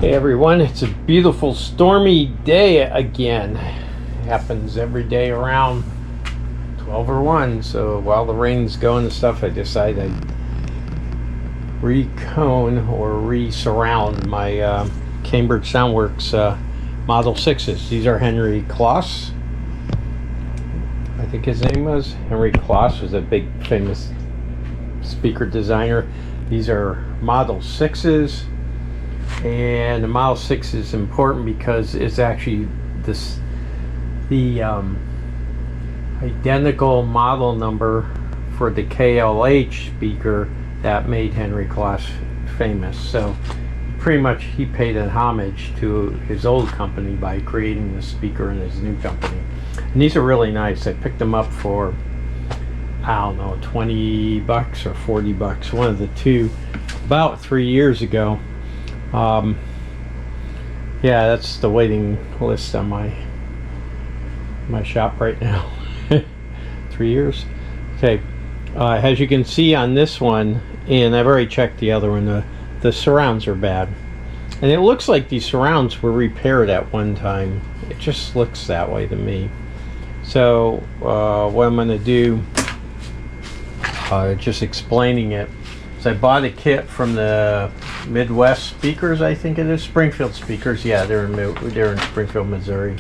Hey everyone, it's a beautiful stormy day again. It happens every day around 12 or 1, so while the rain's going and stuff, I decided I'd re-cone or re-surround my Cambridge Soundworks Model Sixes. These are Henry Kloss. I think his name was Henry Kloss, was a big famous speaker designer. These are Model Sixes. And the Model 6 is important because it's actually the identical model number for the KLH speaker that made Henry Kloss famous. So pretty much he paid an homage to his old company by creating the speaker in his new company. And these are really nice. I picked them up for, I don't know, 20 bucks or 40 bucks, one of the two, about 3 years ago. Yeah, that's the waiting list on my shop right now. 3 years. Okay, as you can see on this one, and I've already checked the other one, the surrounds are bad, and it looks like these surrounds were repaired at one time. It just looks that way to me. So what I'm going to do, just explaining it, is I bought a kit from the Midwest Speakers, I think it is, Springfield Speakers. Yeah, they're in Springfield, Missouri.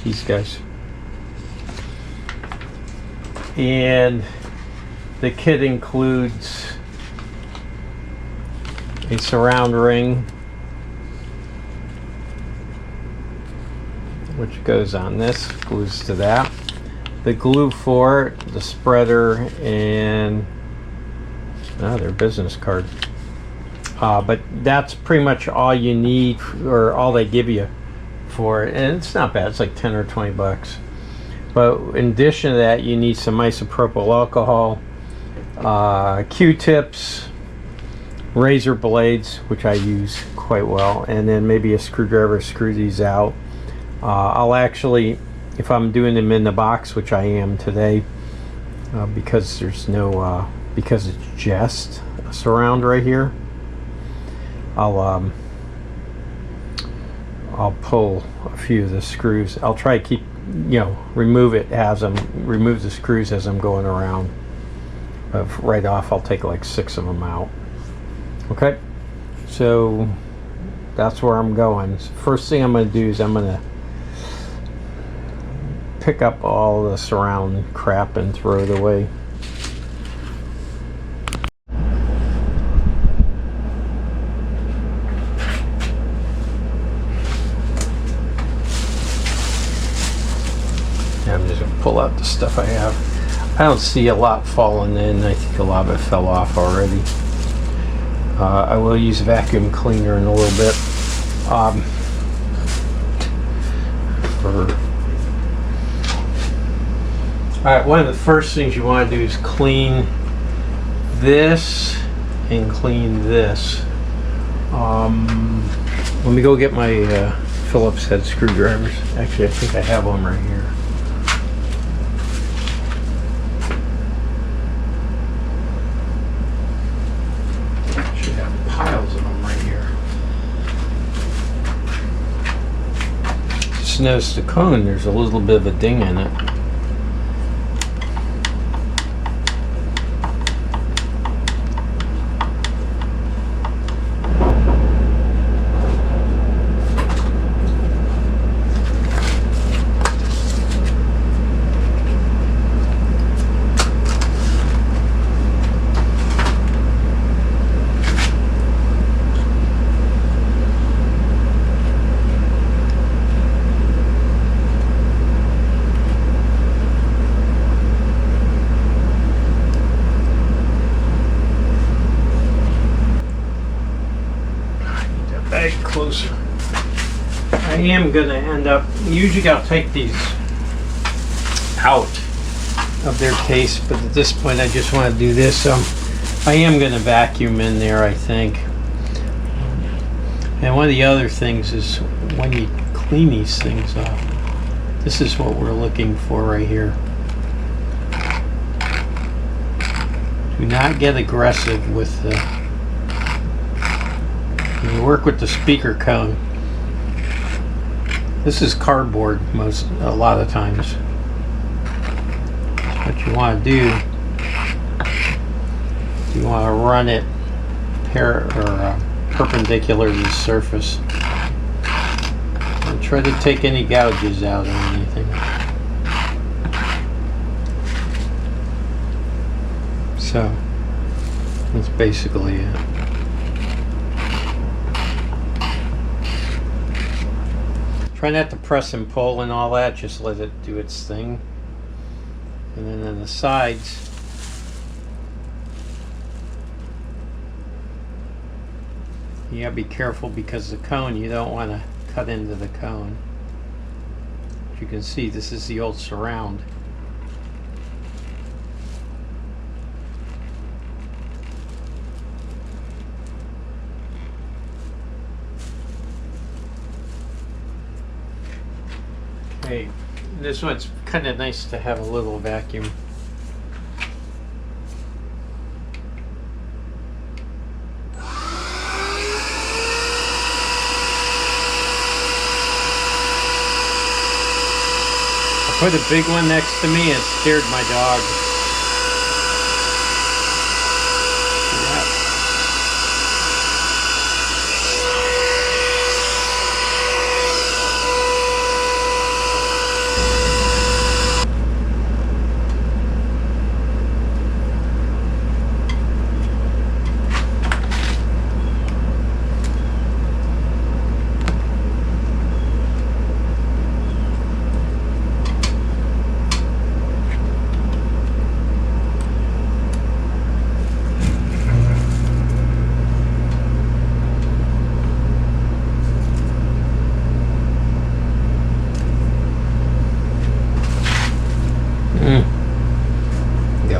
These guys. And the kit includes a surround ring, which goes on this, glues to that. The glue for it, the spreader, and their business card. But that's pretty much all you need, or all they give you for it. And it's not bad, it's like 10 or 20 bucks. But in addition to that, you need some isopropyl alcohol, Q-tips, razor blades, which I use quite well, and then maybe a screwdriver to screw these out. I'll actually, if I'm doing them in the box, which I am today, because there's no because it's just a surround right here, I'll pull a few of the screws. I'll try to keep, remove the screws as I'm going around. Right off, I'll take like 6 of them out. Okay, so that's where I'm going. So first thing I'm going to do is I'm going to pick up all the surround crap and throw it away. I'm just going to pull out the stuff I have. I don't see a lot falling in. I think a lot of it fell off already. I will use a vacuum cleaner in a little bit. Alright, one of the first things you want to do is clean this and clean this. Let me go get my Phillips head screwdrivers. Actually, I think I have one right here. I should have piles of them right here. Just notice the cone, there's a little bit of a ding in it. Closer. I am going to end up, usually I'll take these out of their case, but at this point I just want to do this. I am going to vacuum in there, I think. And one of the other things is when you clean these things up, this is what we're looking for right here. Do not get aggressive with the You work with the speaker cone. This is cardboard a lot of times. What you want to do, you want to run it perpendicular to the surface. And try to take any gouges out or anything. So that's basically it. Try not to press and pull and all that, just let it do its thing. And then on the sides, you gotta be careful because the cone, you don't want to cut into the cone. As you can see, this is the old surround. Okay, this one's kind of nice to have a little vacuum. I put a big one next to me and scared my dog.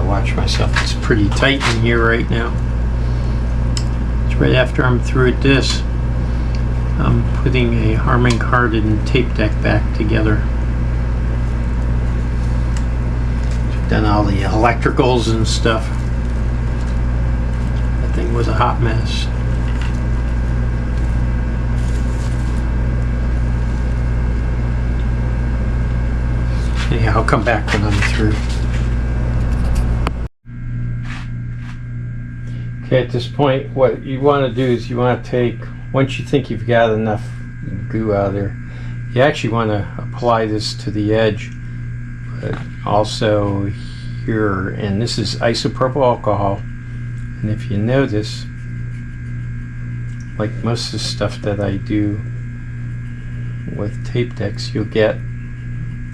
Watch myself. It's pretty tight in here right now. It's right after I'm through with this. I'm putting a Harman Kardon tape deck back together. Done all the electricals and stuff. That thing was a hot mess. Anyhow, I'll come back when I'm through. Okay, at this point, what you want to do is you want to take, once you think you've got enough goo out there, you actually want to apply this to the edge, but also here, and this is isopropyl alcohol. And if you notice, like most of the stuff that I do with tape decks, you'll get,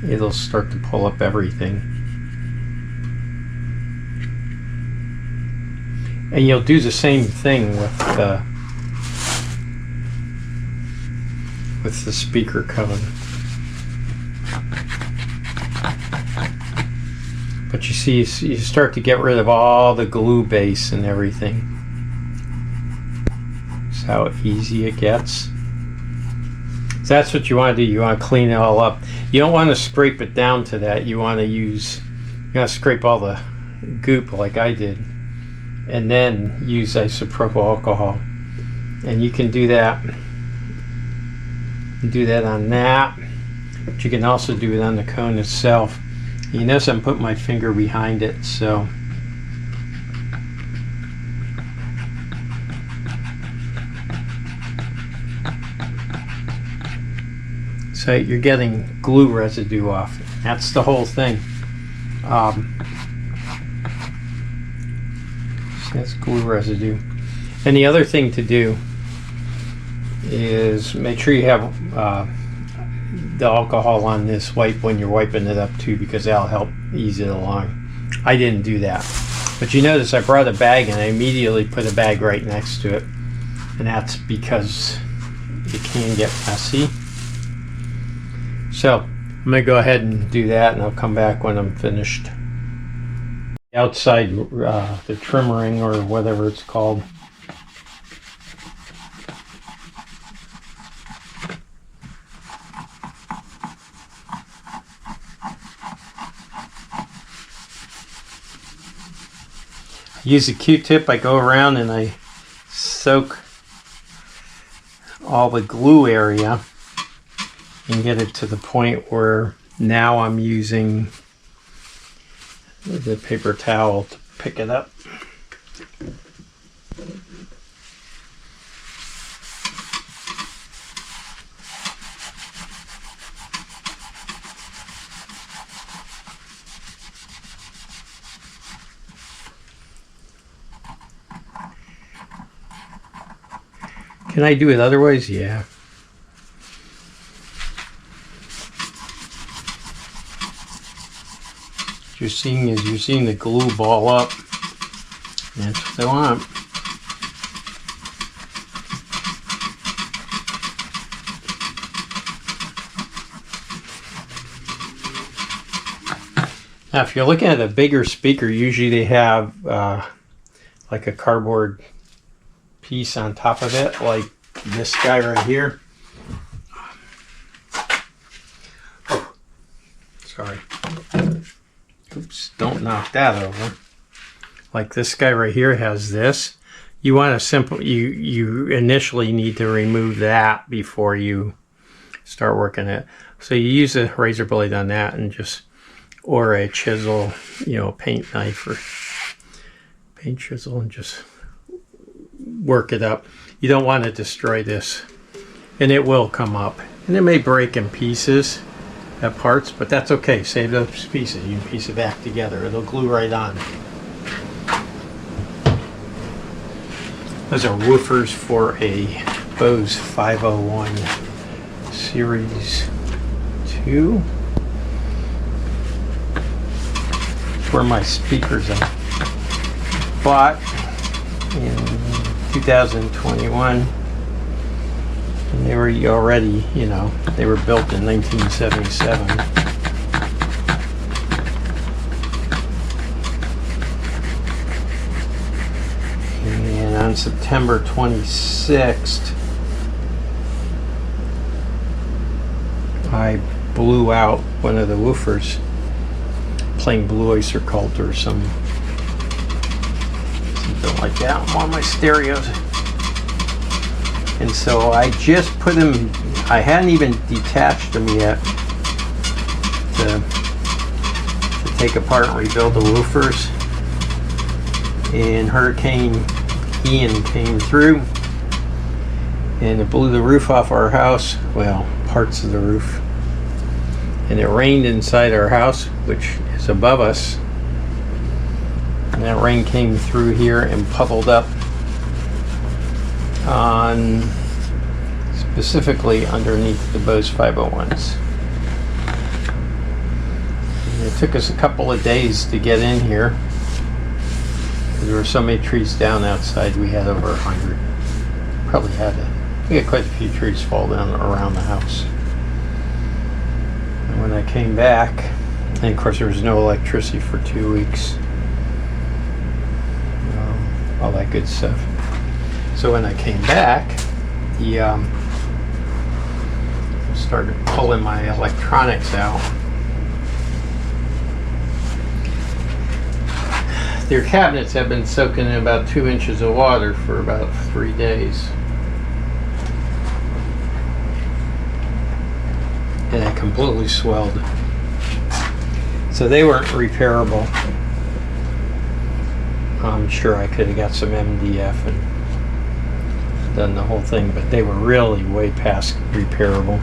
it'll start to pull up everything. And you'll do the same thing with the speaker cone. But you see, you start to get rid of all the glue base and everything. That's how easy it gets. So that's what you want to do. You want to clean it all up. You don't want to scrape it down to that. You want to scrape all the goop like I did, and then use isopropyl alcohol. And you can do that. Do that on that, but you can also do it on the cone itself. You notice I'm putting my finger behind it, so you're getting glue residue off. That's the whole thing. That's glue residue. And the other thing to do is make sure you have the alcohol on this wipe when you're wiping it up too, because that'll help ease it along. I didn't do that, but you notice I brought a bag and I immediately put a bag right next to it, and that's because it can get messy. So I'm gonna go ahead and do that, and I'll come back when I'm finished. Outside the trim ring, or whatever it's called. Use a Q-tip. I go around and I soak all the glue area and get it to the point where now I'm using the paper towel to pick it up. Can I do it otherwise? Yeah. You're seeing the glue ball up. That's what I want. Now, if you're looking at a bigger speaker, usually they have like a cardboard piece on top of it, like this guy right here. Oh, sorry. Oops, don't knock that over. Like this guy right here has this. You want to you initially need to remove that before you start working it. So you use a razor blade on that and just, or a chisel, paint knife or paint chisel, and just work it up. You don't want to destroy this, and it will come up, and it may break in pieces at parts, but that's okay. Save those pieces. You can piece it back together. It'll glue right on. Those are woofers for a Bose 501 Series 2. That's where my speakers I bought in 2021, and they were already, they were built in 1977. And on September 26th, I blew out one of the woofers playing Blue Oyster Cult or something like that on my stereos. And so I just put them, I hadn't even detached them yet to take apart and rebuild the woofers. And Hurricane Ian came through and it blew the roof off our house, well, parts of the roof. And it rained inside our house, which is above us. And that rain came through here and puddled up on specifically underneath the Bose 501s. And it took us a couple of days to get in here because there were so many trees down outside. We had over 100. We had quite a few trees fall down around the house. And when I came back, and of course there was no electricity for 2 weeks. All that good stuff. So when I came back, he started pulling my electronics out. Their cabinets have been soaking in about 2 inches of water for about 3 days. And it completely swelled. So they weren't repairable. I'm sure I could have got some MDF and done the whole thing, but they were really way past repairable.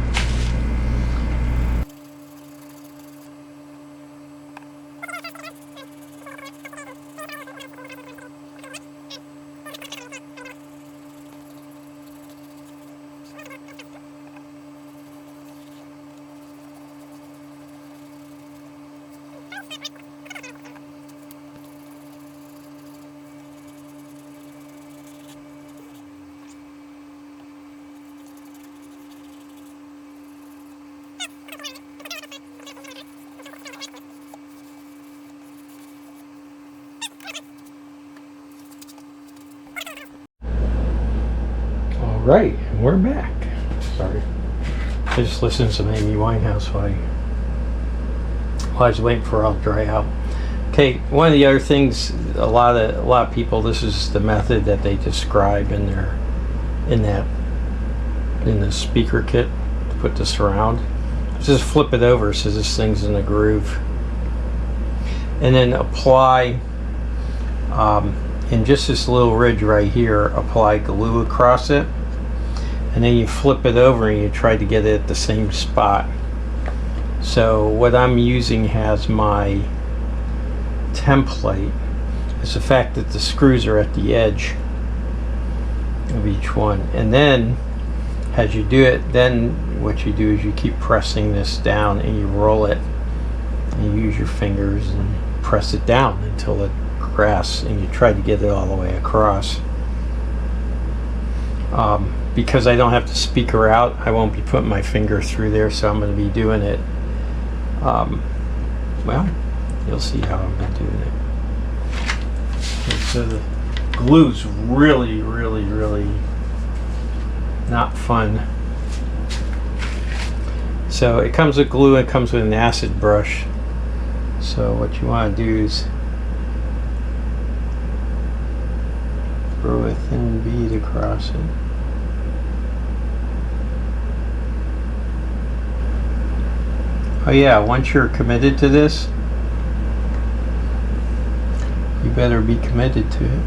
Right, and we're back. Sorry. I just listened to some Amy Winehouse while I was waiting for it all to dry out. Okay, one of the other things, a lot of people, this is the method that they describe in that in the speaker kit to put this around. Just flip it over so this thing's in a groove. And then apply, in just this little ridge right here, apply glue across it. And then you flip it over and you try to get it at the same spot. So what I'm using as my template is the fact that the screws are at the edge of each one. And then as you do it, then what you do is you keep pressing this down and you roll it and you use your fingers and press it down until it cracks, and you try to get it all the way across. Because I don't have the speaker out, I won't be putting my finger through there, so I'm going to be doing it, well, you'll see how I'm going to do it. Okay, so the glue's really not fun. So it comes with glue, it comes with an acid brush. So what you want to do is throw a thin bead across it. Oh yeah, once you're committed to this, you better be committed to it.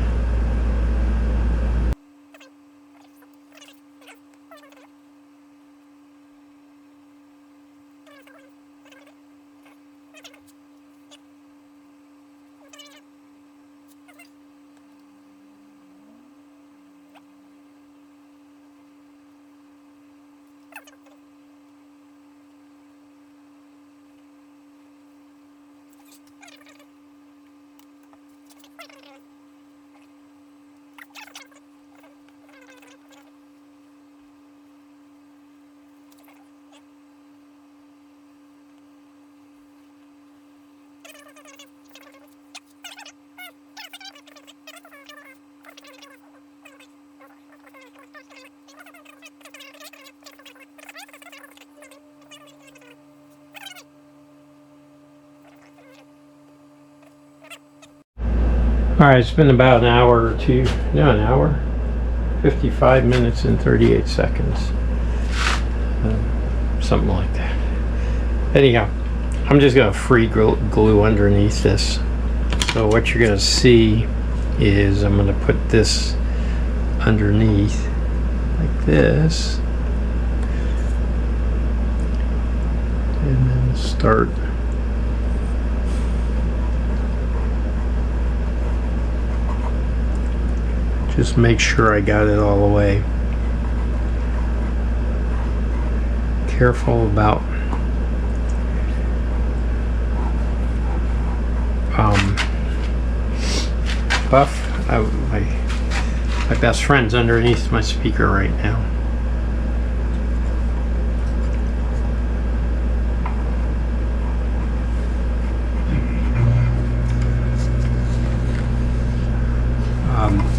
Alright, it's been about an hour or two, no, an hour, 55 minutes and 38 seconds, something like that. Anyhow, I'm just going to free glue underneath this. So what you're going to see is I'm going to put this underneath like this, and then start just make sure I got it all the way. Careful about Buff. My best friend's underneath my speaker right now.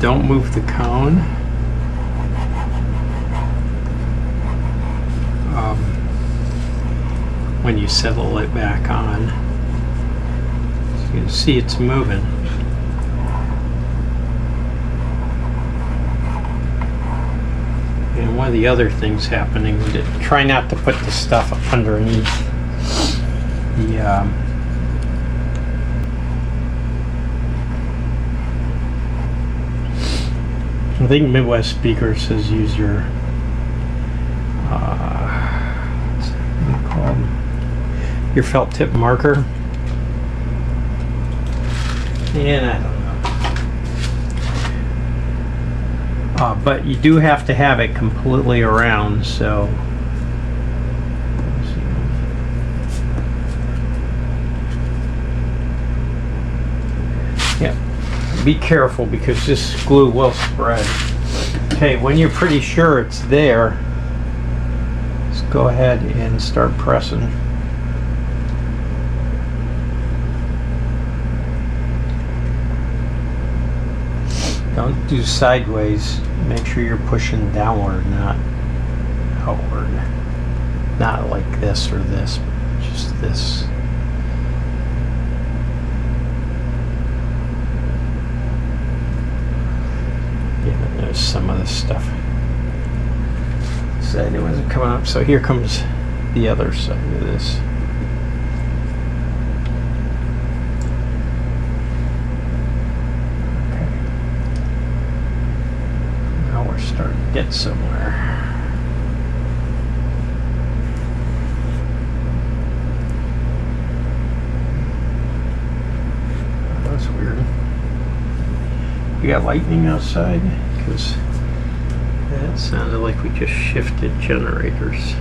Don't move the cone. When you settle it back on, so you can see it's moving. And one of the other things happening with it, try not to put the stuff underneath the I think Midwest Speaker says use your what's it called? Your felt tip marker. And I don't know. But you do have to have it completely around, so yeah. Be careful because this glue will spread. Okay, when you're pretty sure it's there, just go ahead and start pressing. Don't do sideways. Make sure you're pushing downward, not outward. Not like this or this, just this. Some of this stuff Said it wasn't coming up, so here comes the other side of this. Okay. Now we're starting to get somewhere. Oh, that's weird. We got lightning outside? Because that sounded like we just shifted generators.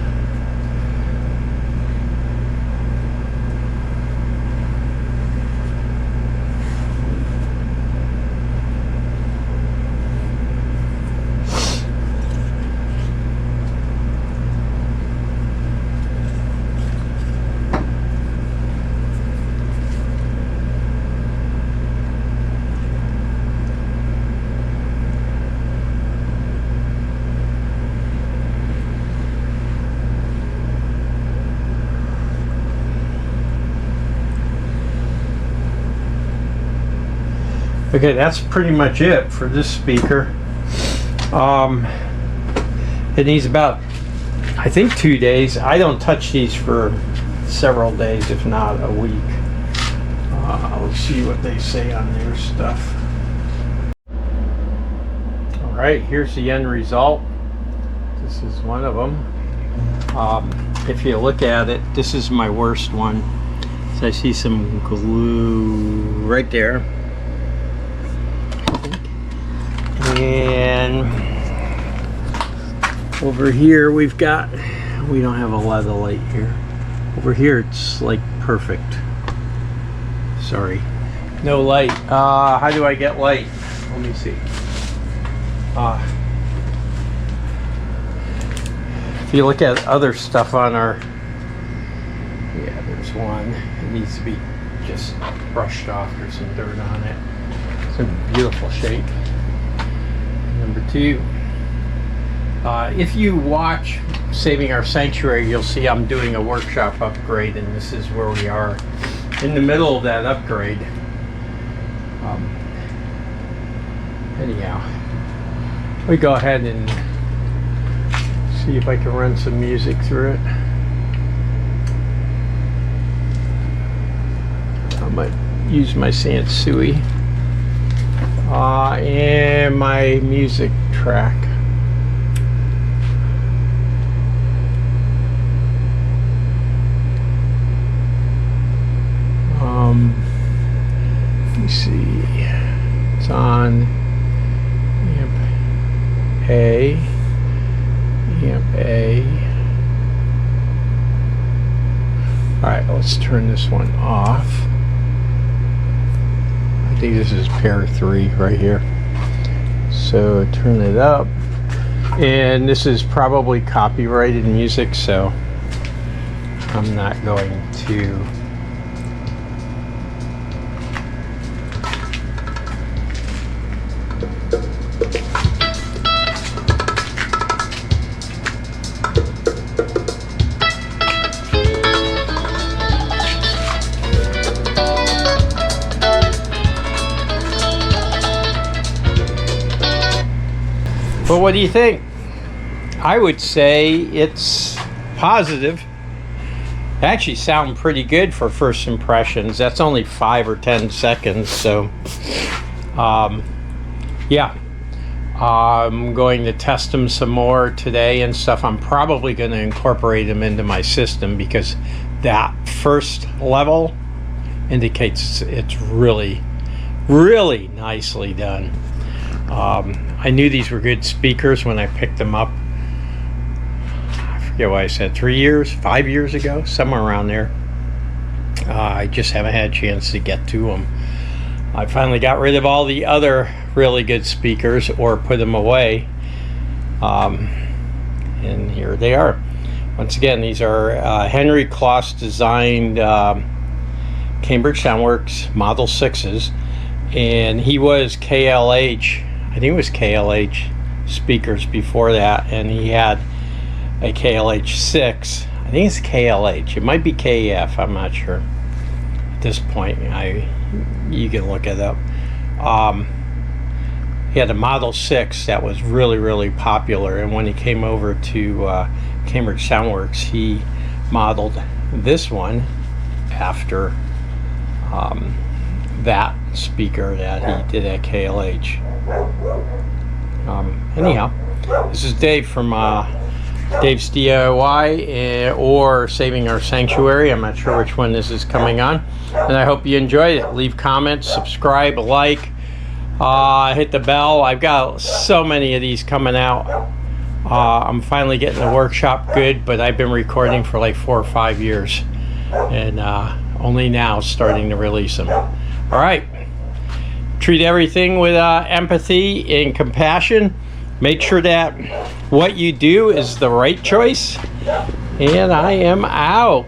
Okay, that's pretty much it for this speaker. It needs about, I think, 2 days. I don't touch these for several days, if not a week. Let's see what they say on their stuff. All right, here's the end result. This is one of them. If you look at it, this is my worst one. So I see some glue right there. And over here we don't have a lot of light here. Over here it's like perfect. Sorry, no light. How do I get light? Let me see. If you look at other stuff on our, yeah, there's one. It needs to be just brushed off. There's some dirt on it. It's in beautiful shape. Number two, if you watch Saving Our Sanctuary, you'll see I'm doing a workshop upgrade, and this is where we are in the middle of that upgrade. Anyhow, we go ahead and see if I can run some music through it. I might use my Sansui. And my music track. Let me see. It's on amp A. Alright, let's turn this one off. I think this is pair 3 right here. So turn it up. And this is probably copyrighted music, so I'm not going to. But what do you think? I would say it's positive. They actually sound pretty good for first impressions. That's only 5 or 10 seconds, so yeah. I'm going to test them some more today and stuff. I'm probably going to incorporate them into my system because that first level indicates it's really, really nicely done. I knew these were good speakers when I picked them up. I forget what I said, 3 years, 5 years ago, somewhere around there. I just haven't had a chance to get to them. I finally got rid of all the other really good speakers or put them away. And here they are. Once again, these are Henry Kloss designed Cambridge Soundworks Model 6s. And he was KLH, I think it was KLH speakers before that, and he had a KLH 6. I think it's KLH. It might be KF, I'm not sure. At this point, you can look it up. he had a Model 6 that was really, really popular, and when he came over to Cambridge Soundworks, he modeled this one after that speaker that he did at KLH. Anyhow, this is Dave from Dave's DIY or Saving Our Sanctuary. I'm not sure which one this is coming on, and I hope you enjoyed it. Leave comments, subscribe, like, hit the bell. I've got so many of these coming out. I'm finally getting the workshop good, but I've been recording for like 4 or 5 years, and only now starting to release them. All right, treat everything with empathy and compassion. Make sure that what you do is the right choice, and I am out.